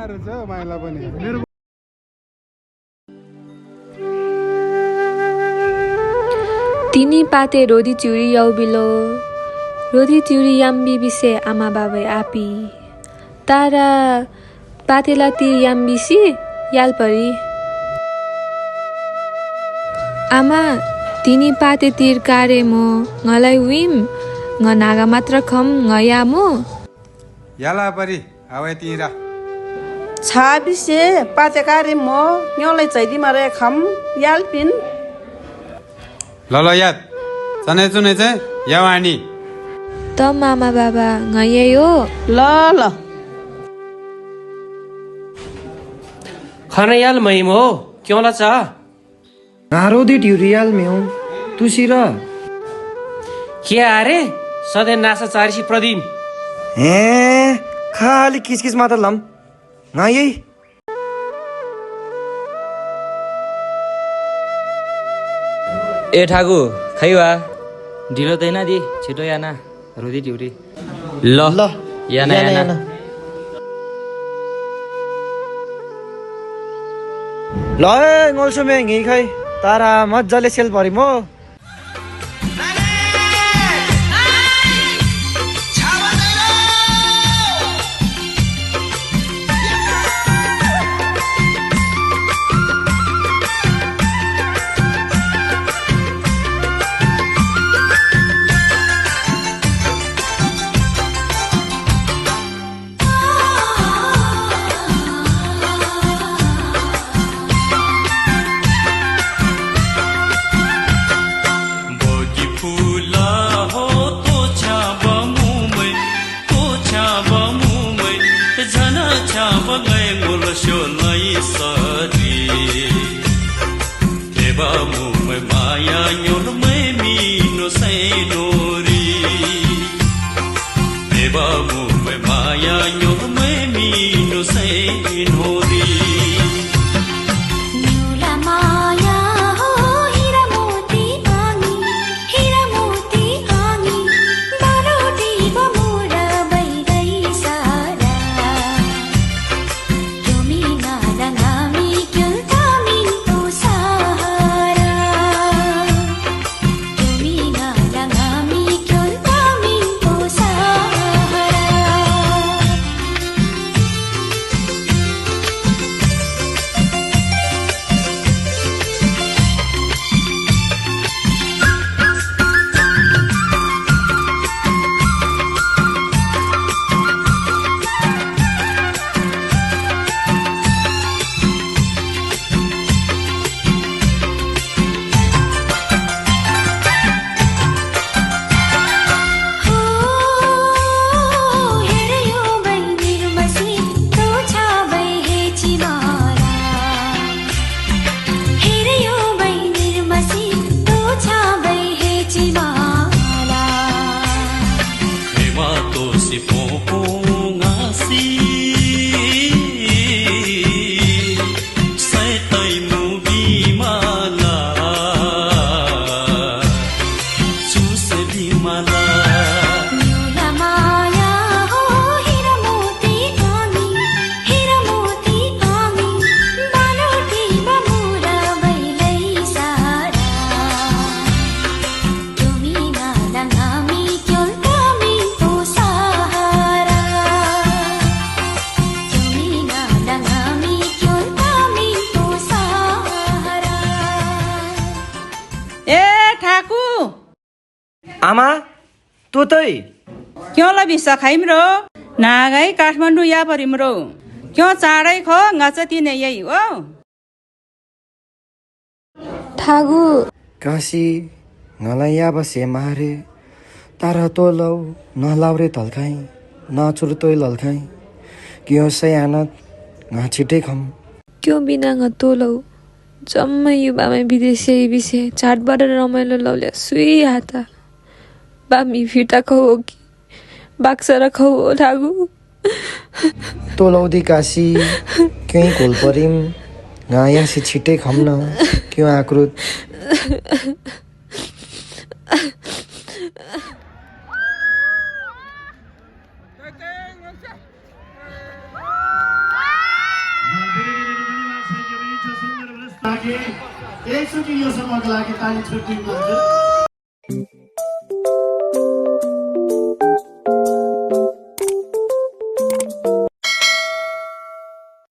गाह्रो छ माइला पनि तिनी पाते रोधी चिउरी यौबिलो रोधी चिउरी याम्बी बिसे आमा बाबै आपी तारा पातेला तिर याम्बिसी यालपरी आमा तिनी पाते तिर कारे मो ngलाई Vim ng naga matra kham ngaya mo याला परी हावे तिरा छाबिसे पातेकारी म न्योलाई चाहिदी मारे खम यालपिन ल ल याद चने चुने चाहिँ यावानी त मामा बाबा ngaya yo ल ल खाना याल महिमो क्यों ला चा नारोदी ट्युरियल म्यौ तुसिर क्या अरे सधैँ नासा चारिसी प्रदिम ए खाली किसकिस मात्र लम नायै ए ठाकु खैवा ढिलो दैन दि छिटो याना रोदी टिउरी ल ल याना याना ल ngolsome ngi खै तारा मज्जाले सेल परिमो आमा तो तै क्यों लबिसा खाइमरो नागाई काठमाडौँ या परिमरो क्यों चाँडै ख ngaca तिने यही हो ठागु काशी ngलाई या बसे मारे तारा तो लौ नलाउरे तल्खाइ नचुर तोइ लल्खाइ क्यों सयानत nga छिटै खम क्यों बिना ng तोलौ जम्मै युवामै विदेशी विषय चाडबाड रमाइलो लौल्या सुई हाता बामी फिटा खौ हो कि बाक्सा रखौ हो ठागु तो लौदी काशी क्यों कोल परिम गाया से छिटै खम न क्यों आक्रुत लागि एकचोटि यो समूहको लागि ताली छुट्टी गर्छु